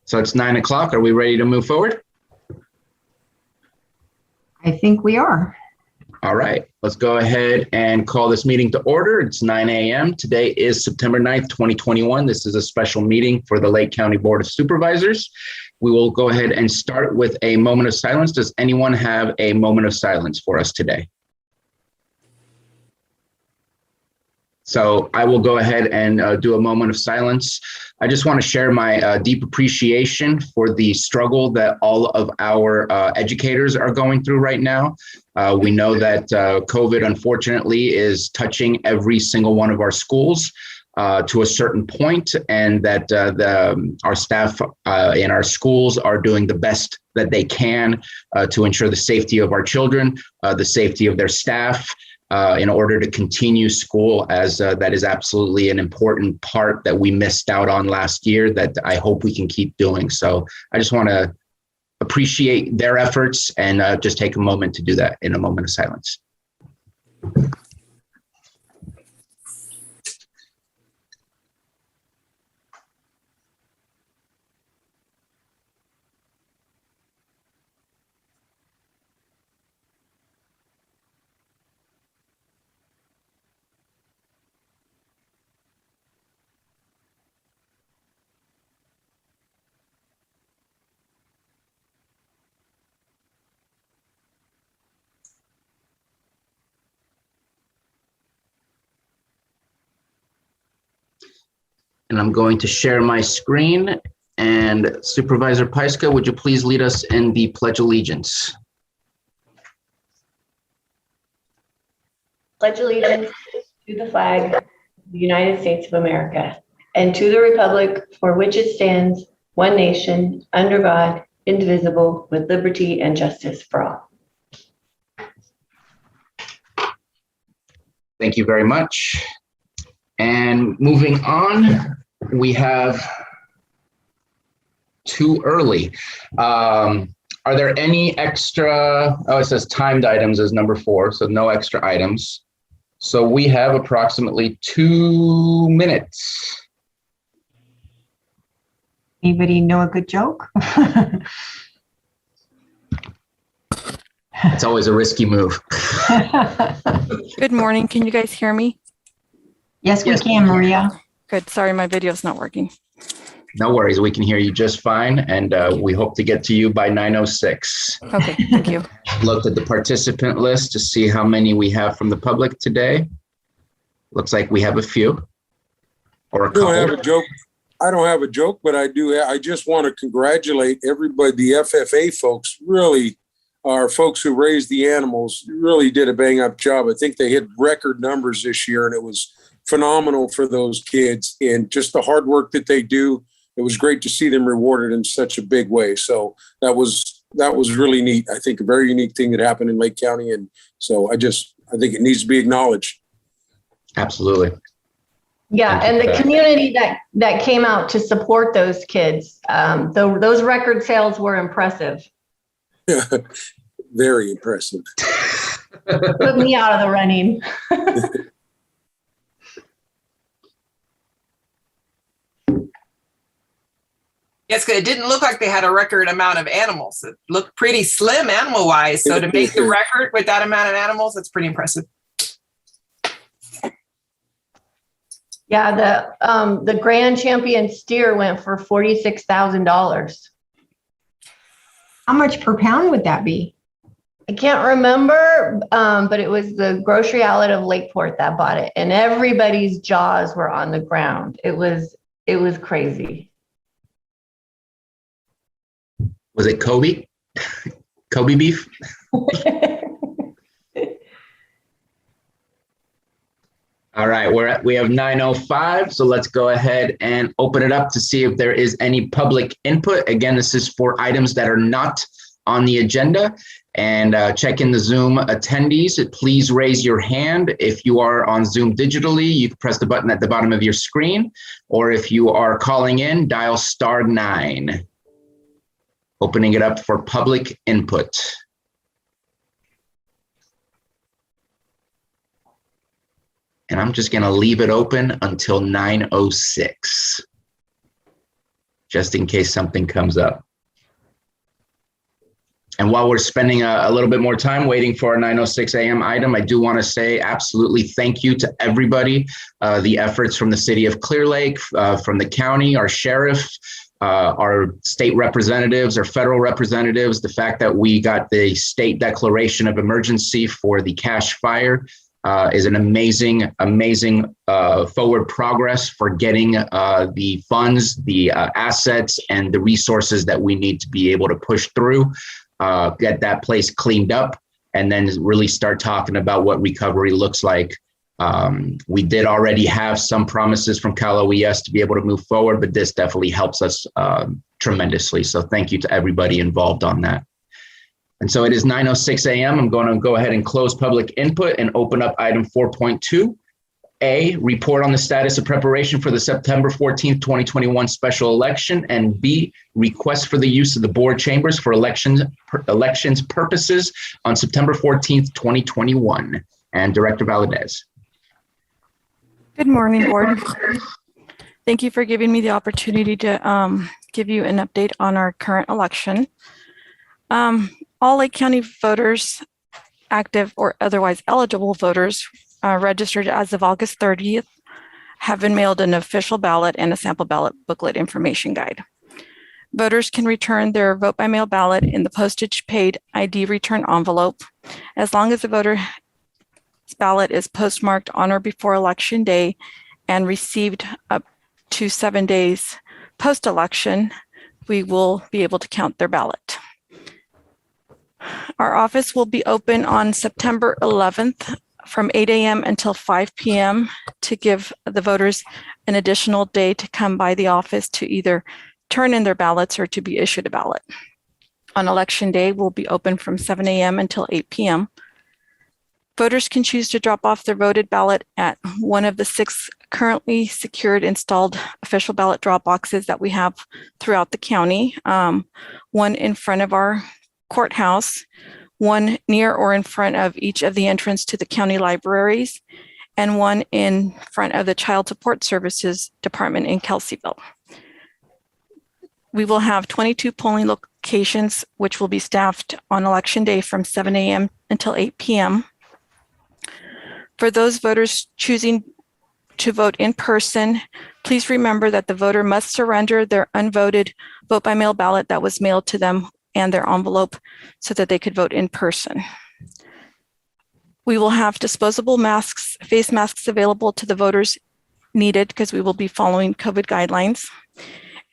So it's 9 o'clock. Are we ready to move forward? I think we are. All right, let's go ahead and call this meeting to order. It's 9 a.m. Today is September 9th, 2021. This is a special meeting for the Lake County Board of Supervisors. We will go ahead and start with a moment of silence. Does anyone have a moment of silence for us today? So I will go ahead and do a moment of silence. I just want to share my deep appreciation for the struggle that all of our educators are going through right now. We know that COVID, unfortunately, is touching every single one of our schools to a certain point, and that our staff in our schools are doing the best that they can to ensure the safety of our children, the safety of their staff, in order to continue school, as that is absolutely an important part that we missed out on last year that I hope we can keep doing. So I just want to appreciate their efforts and just take a moment to do that in a moment of silence. And I'm going to share my screen. And Supervisor Pyska, would you please lead us in the Pledge of Allegiance? Pledge allegiance to the flag of the United States of America and to the republic for which it stands, one nation, under God, indivisible, with liberty and justice for all. Thank you very much. And moving on, we have too early. Are there any extra, it says timed items as number 4, so no extra items. So we have approximately 2 minutes. Anybody know a good joke? It's always a risky move. Good morning. Can you guys hear me? Yes, we can, Maria. Good. Sorry, my video's not working. No worries. We can hear you just fine. And we hope to get to you by 9:06. Okay, thank you. Looked at the participant list to see how many we have from the public today. Looks like we have a few. Or a couple. I don't have a joke. I don't have a joke, but I do. I just want to congratulate everybody. The FFA folks really are folks who raised the animals, really did a bang up job. I think they hit record numbers this year, and it was phenomenal for those kids and just the hard work that they do. It was great to see them rewarded in such a big way. So that was really neat. I think a very unique thing that happened in Lake County. And so I think it needs to be acknowledged. Absolutely. Yeah, and the community that came out to support those kids, those record sales were impressive. Very impressive. Put me out of the running. Yes, because it didn't look like they had a record amount of animals. It looked pretty slim animal-wise. So to make the record with that amount of animals, that's pretty impressive. Yeah, the grand champion steer went for $46,000. How much per pound would that be? I can't remember, but it was the grocery outlet of Lakeport that bought it, and everybody's jaws were on the ground. It was crazy. Was it Kobe? Kobe beef? All right, we have 9:05, so let's go ahead and open it up to see if there is any public input. Again, this is for items that are not on the agenda. And check in the Zoom attendees. Please raise your hand. If you are on Zoom digitally, you can press the button at the bottom of your screen. Or if you are calling in, dial *9. Opening it up for public input. And I'm just going to leave it open until 9:06. just in case something comes up. And while we're spending a little bit more time waiting for our 9:06 a.m. item, I do want to say absolutely thank you to everybody. The efforts from the city of Clear Lake, from the county, our sheriff, our state representatives, our federal representatives, the fact that we got the state declaration of emergency for the Cache Fire is an amazing forward progress for getting the funds, the assets, and the resources that we need to be able to push through. Get that place cleaned up, and then really start talking about what recovery looks like. We did already have some promises from Cal OES to be able to move forward, but this definitely helps us tremendously. So thank you to everybody involved on that. And so it is 9:06 a.m. I'm going to go ahead and close public input and open up item 4.2. A, report on the status of preparation for the September 14th, 2021 special election, and B, request for the use of the board chambers for elections purposes on September 14th, 2021. And Director Valadez. Good morning, board. Thank you for giving me the opportunity to give you an update on our current election. All Lake County voters, active or otherwise eligible voters, registered as of August 30th, have been mailed an official ballot and a sample ballot booklet information guide. Voters can return their vote by mail ballot in the postage paid ID return envelope as long as the voter's ballot is postmarked on or before election day and received up to 7 days post-election. We will be able to count their ballot. Our office will be open on September 11th from 8 a.m. until 5 p.m. to give the voters an additional day to come by the office to either turn in their ballots or to be issued a ballot. On election day, we'll be open from 7 a.m. until 8 p.m. Voters can choose to drop off their voted ballot at one of the 6 currently secured installed official ballot drop boxes that we have throughout the county. One in front of our courthouse, one near or in front of each of the entrance to the county libraries, and one in front of the Child Support Services Department in Kelseyville. We will have 22 polling locations, which will be staffed on election day from 7 a.m. until 8 p.m. For those voters choosing to vote in person, please remember that the voter must surrender their unvoted vote by mail ballot that was mailed to them and their envelope so that they could vote in person. We will have disposable masks, face masks available to the voters needed because we will be following COVID guidelines.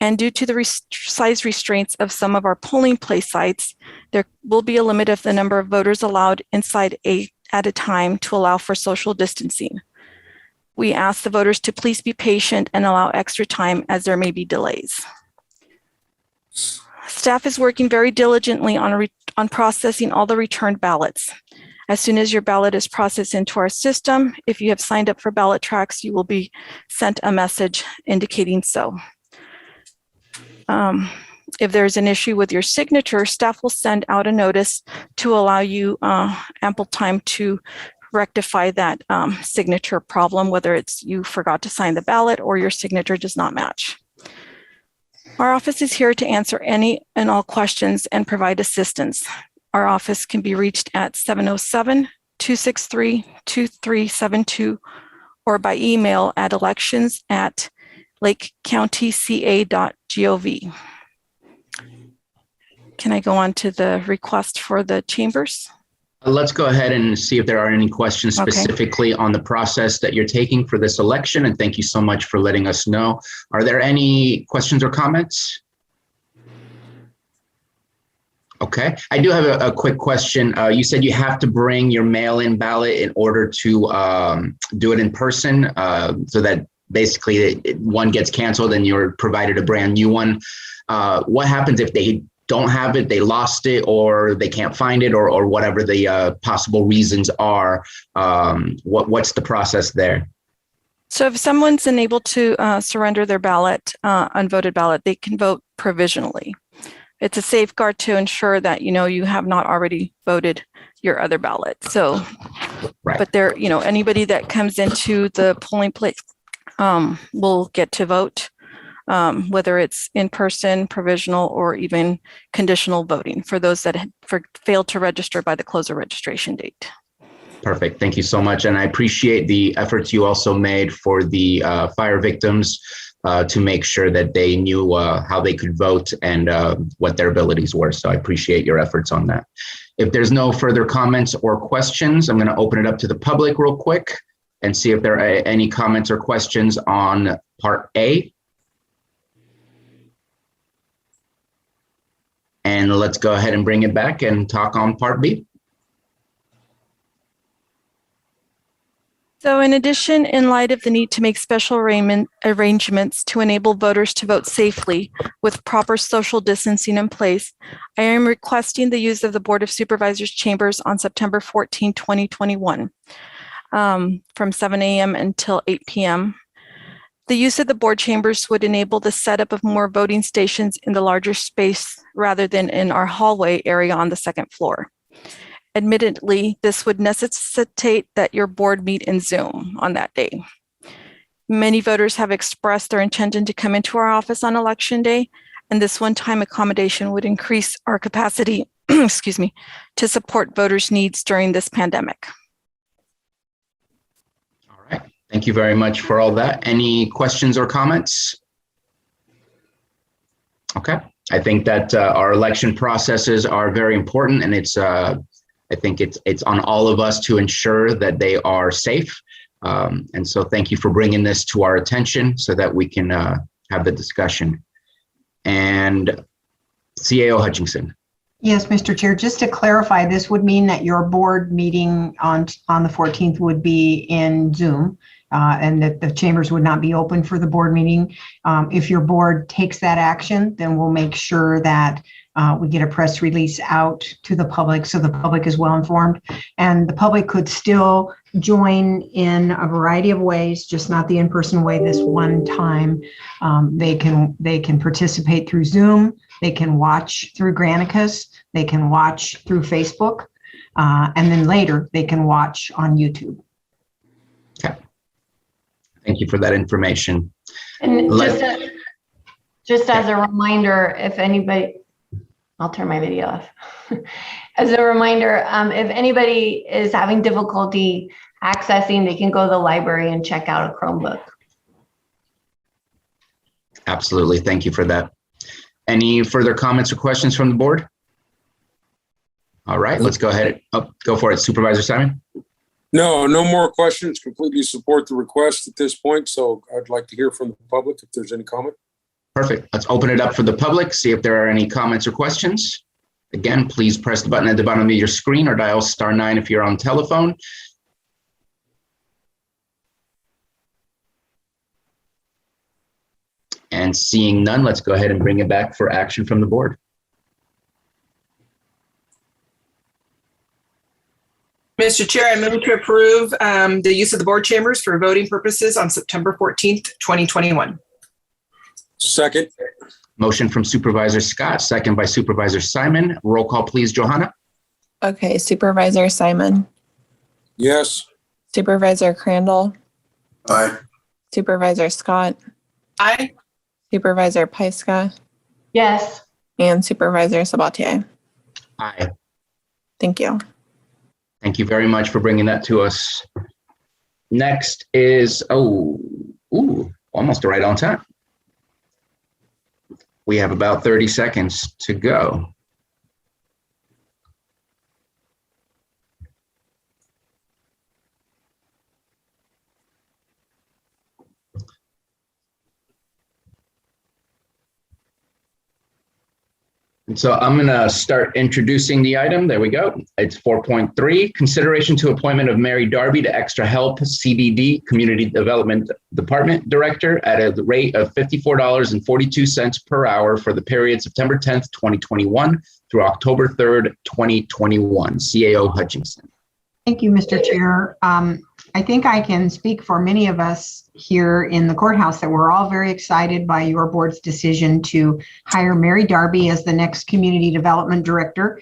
And due to the size restraints of some of our polling place sites, there will be a limit of the number of voters allowed inside at a time to allow for social distancing. We ask the voters to please be patient and allow extra time as there may be delays. Staff is working very diligently on processing all the returned ballots. As soon as your ballot is processed into our system, if you have signed up for ballot tracks, you will be sent a message indicating so. If there's an issue with your signature, staff will send out a notice to allow you ample time to rectify that signature problem, whether it's you forgot to sign the ballot or your signature does not match. Our office is here to answer any and all questions and provide assistance. Our office can be reached at 707-263-2372 or by email at elections@lakecountyca.gov. Can I go on to the request for the chambers? Let's go ahead and see if there are any questions specifically on the process that you're taking for this election. And thank you so much for letting us know. Are there any questions or comments? Okay, I do have a quick question. You said you have to bring your mail-in ballot in order to do it in person, so that basically one gets canceled and you're provided a brand new one. What happens if they don't have it, they lost it, or they can't find it, or whatever the possible reasons are? What's the process there? So if someone's unable to surrender their ballot, unvoted ballot, they can vote provisionally. It's a safeguard to ensure that, you have not already voted your other ballot. So, Right. But there, anybody that comes into the polling place will get to vote. whether it's in person, provisional, or even conditional voting for those that had failed to register by the close of registration date. Perfect. Thank you so much. And I appreciate the efforts you also made for the fire victims to make sure that they knew how they could vote and what their abilities were. So I appreciate your efforts on that. If there's no further comments or questions, I'm going to open it up to the public real quick and see if there are any comments or questions on Part A. And let's go ahead and bring it back and talk on Part B. So in addition, in light of the need to make special arrangements to enable voters to vote safely with proper social distancing in place, I am requesting the use of the Board of Supervisors chambers on September 14, 2021, from 7 a.m. until 8 p.m. The use of the board chambers would enable the setup of more voting stations in the larger space rather than in our hallway area on the second floor. Admittedly, this would necessitate that your board meet in Zoom on that day. Many voters have expressed their intention to come into our office on Election Day, and this one-time accommodation would increase our capacity, excuse me, to support voters' needs during this pandemic. All right. Thank you very much for all that. Any questions or comments? Okay. I think that our election processes are very important, and I think it's on all of us to ensure that they are safe. And so thank you for bringing this to our attention so that we can have the discussion. And CAO Hutchinson. Yes, Mr. Chair, just to clarify, this would mean that your board meeting on the 14th would be in Zoom, and that the chambers would not be open for the board meeting. If your board takes that action, then we'll make sure that we get a press release out to the public so the public is well informed. And the public could still join in a variety of ways, just not the in-person way this one time. They can participate through Zoom, they can watch through Granicus, they can watch through Facebook, and then later they can watch on YouTube. Okay. Thank you for that information. And just as a reminder, if anybody, I'll turn my video off. As a reminder, if anybody is having difficulty accessing, they can go to the library and check out a Chromebook. Absolutely. Thank you for that. Any further comments or questions from the board? All right, let's go ahead. Go for it, Supervisor Simon. No more questions. Completely support the request at this point. So I'd like to hear from the public if there's any comment. Perfect. Let's open it up for the public, see if there are any comments or questions. Again, please press the button at the bottom of your screen or dial *9 if you're on telephone. And seeing none, let's go ahead and bring it back for action from the board. Mr. Chair, I move to approve the use of the board chambers for voting purposes on September 14th, 2021. Second. Motion from Supervisor Scott, second by Supervisor Simon. Roll call, please, Johanna. Okay, Supervisor Simon. Yes. Supervisor Crandall. Aye. Supervisor Scott. Aye. Supervisor Pyska. Yes. And Supervisor Sabatier. Aye. Thank you. Thank you very much for bringing that to us. Next is, almost right on time. We have about 30 seconds to go. And so I'm going to start introducing the item. There we go. It's 4.3, consideration to appointment of Mary Darby to Extra Help CBD Community Development Department Director at a rate of $54.42 per hour for the period September 10th, 2021 through October 3rd, 2021. CAO Hutchinson. Thank you, Mr. Chair. I think I can speak for many of us here in the courthouse that we're all very excited by your board's decision to hire Mary Darby as the next Community Development Director.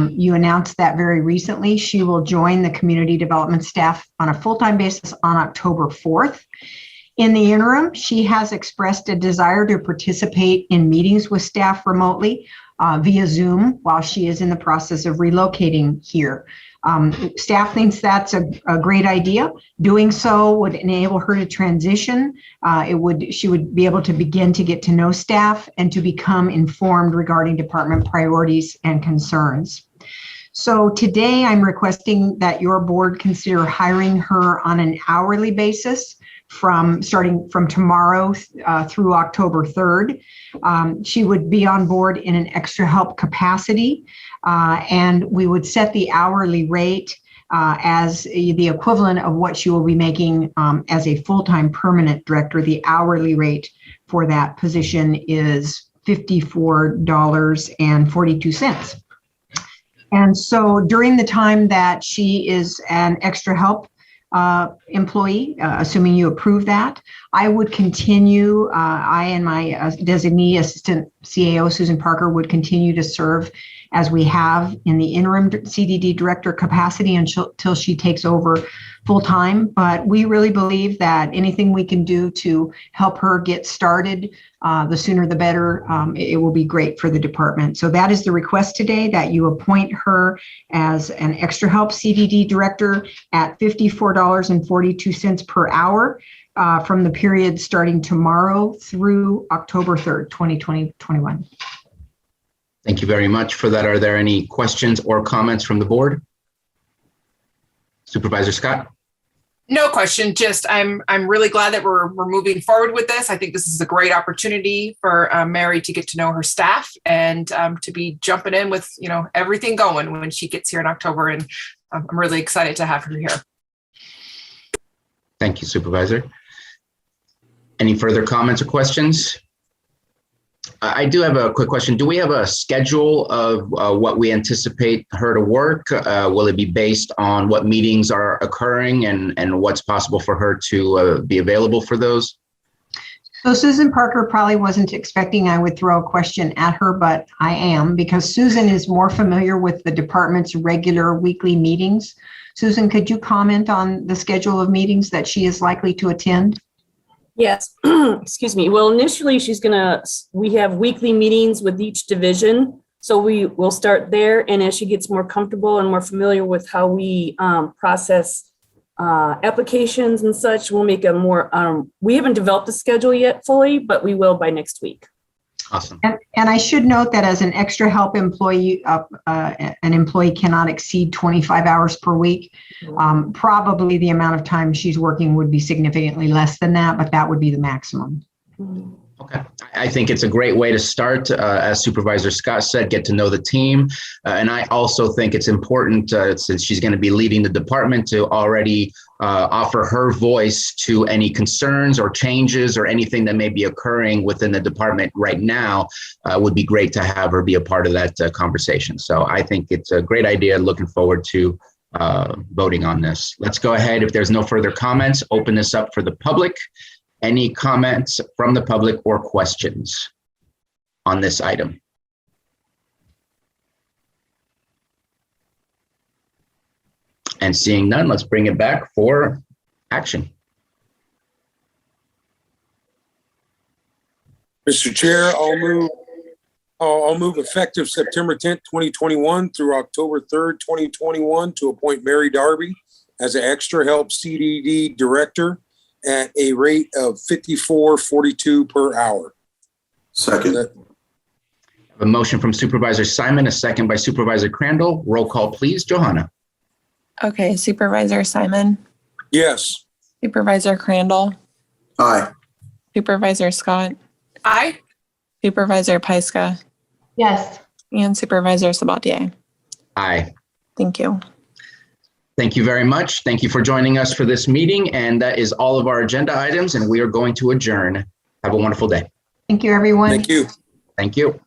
You announced that very recently. She will join the Community Development staff on a full-time basis on October 4th. In the interim, she has expressed a desire to participate in meetings with staff remotely via Zoom while she is in the process of relocating here. Staff thinks that's a great idea. Doing so would enable her to transition. She would be able to begin to get to know staff and to become informed regarding department priorities and concerns. So today I'm requesting that your board consider hiring her on an hourly basis starting from tomorrow through October 3rd. She would be on board in an extra help capacity, and we would set the hourly rate as the equivalent of what she will be making as a full-time permanent director. The hourly rate for that position is $54.42. And so during the time that she is an extra help employee, assuming you approve that, I would continue, I and my designee assistant CAO, Susan Parker, would continue to serve as we have in the interim CDD director capacity until she takes over full time. But we really believe that anything we can do to help her get started, the sooner the better, it will be great for the department. So that is the request today, that you appoint her as an extra help CDD director at $54.42 per hour from the period starting tomorrow through October 3rd, 2021. Thank you very much for that. Are there any questions or comments from the board? Supervisor Scott? No question. Just I'm really glad that we're moving forward with this. I think this is a great opportunity for Mary to get to know her staff and to be jumping in with everything going when she gets here in October. And I'm really excited to have her here. Thank you, Supervisor. Any further comments or questions? I do have a quick question. Do we have a schedule of what we anticipate her to work? Will it be based on what meetings are occurring and what's possible for her to be available for those? So Susan Parker probably wasn't expecting I would throw a question at her, but I am, because Susan is more familiar with the department's regular weekly meetings. Susan, could you comment on the schedule of meetings that she is likely to attend? Yes, excuse me. Well, initially we have weekly meetings with each division. So we will start there. And as she gets more comfortable and more familiar with how we process applications and such, we'll make a more, we haven't developed a schedule yet fully, but we will by next week. Awesome. And I should note that as an extra help employee, an employee cannot exceed 25 hours per week. Probably the amount of time she's working would be significantly less than that, but that would be the maximum. Okay. I think it's a great way to start. As Supervisor Scott said, get to know the team. And I also think it's important, since she's going to be leading the department, to already offer her voice to any concerns or changes or anything that may be occurring within the department right now. Would be great to have her be a part of that conversation. So I think it's a great idea. Looking forward to voting on this. Let's go ahead. If there's no further comments, open this up for the public. Any comments from the public or questions on this item? And seeing none, let's bring it back for action. Mr. Chair, I'll move effective September 10th, 2021 through October 3rd, 2021 to appoint Mary Darby as an extra help CDD director at a rate of $54.42 per hour. Second. A motion from Supervisor Simon, a second by Supervisor Crandall. Roll call, please. Johanna. Okay, Supervisor Simon, Yes. Supervisor Crandall, Aye. Supervisor Scott, Aye. Supervisor Pyska, Yes. and Supervisor Sabatier. Aye. Thank you. Thank you very much. Thank you for joining us for this meeting. And that is all of our agenda items, and we are going to adjourn. Have a wonderful day. Thank you, everyone. Thank you. Thank you.